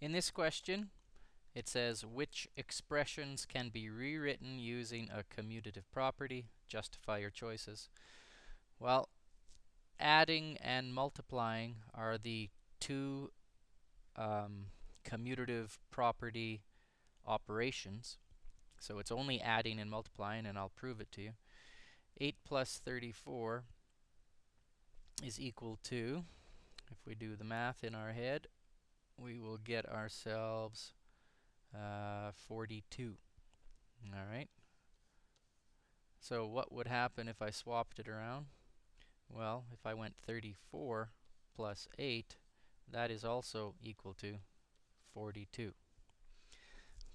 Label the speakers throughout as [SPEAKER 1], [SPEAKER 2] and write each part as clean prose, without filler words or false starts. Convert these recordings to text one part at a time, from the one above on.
[SPEAKER 1] In this question, it says which expressions can be rewritten using a commutative property. Justify your choices. Well, adding and multiplying are the two commutative property operations. So it's only adding and multiplying, and I'll prove it to you. 8 plus 34 is equal to, if we do the math in our head, we will get ourselves 42. All right. So what would happen if I swapped it around? Well, if I went 34 plus 8, that is also equal to 42.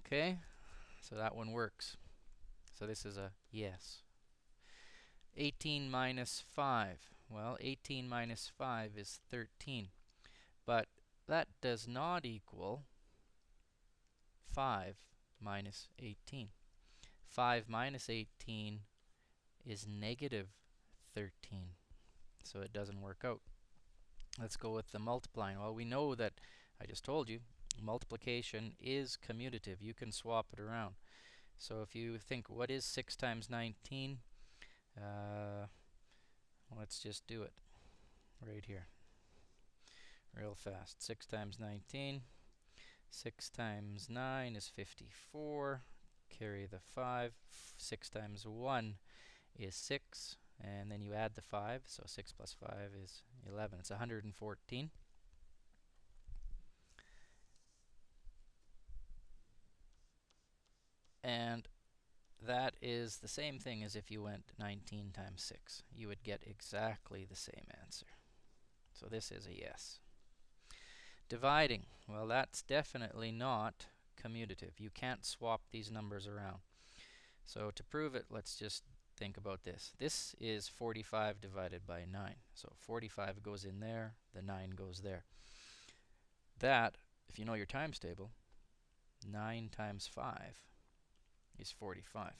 [SPEAKER 1] Okay, so that one works. So this is a yes. 18 minus 5. Well, 18 minus 5 is 13. But that does not equal 5 minus 18. 5 minus 18 is negative 13. So it doesn't work out. Let's go with the multiplying. Well, we know that, I just told you, multiplication is commutative. You can swap it around. So if you think, what is 6 times 19? Let's just do it right here, real fast. 6 times 19. 6 times 9 is 54. Carry the 5. 6 times 1 is 6. And then you add the 5. So 6 plus 5 is 11. It's 114. And that is the same thing as if you went 19 times 6. You would get exactly the same answer. So this is a yes. Dividing. Well, that's definitely not commutative. You can't swap these numbers around. So to prove it, let's just think about this. This is 45 divided by 9. So 45 goes in there, the 9 goes there. That, if you know your times table, 9 times 5 is 45.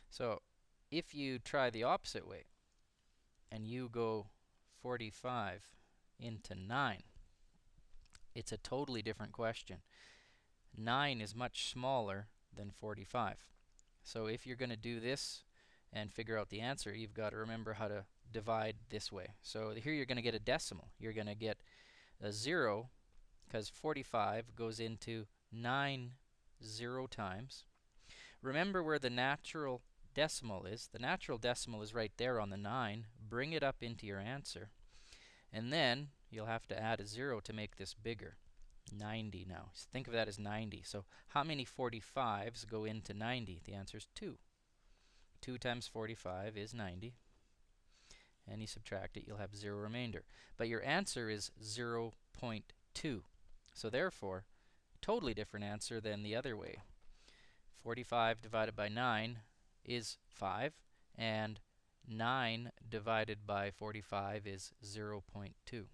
[SPEAKER 1] So if you try the opposite way and you go 45 into 9, it's a totally different question. 9 is much smaller than 45. So if you're going to do this and figure out the answer, you've got to remember how to divide this way. So here you're going to get a decimal. You're going to get a 0 because 45 goes into 9 0 times. Remember where the natural decimal is. The natural decimal is right there on the 9. Bring it up into your answer. And then you'll have to add a 0 to make this bigger. 90 now. So think of that as 90. So how many 45s go into 90? The answer is 2. 2 times 45 is 90. And you subtract it, you'll have 0 remainder. But your answer is 0.2. So therefore, totally different answer than the other way. 45 divided by 9 is 5, and 9 divided by 45 is 0.2.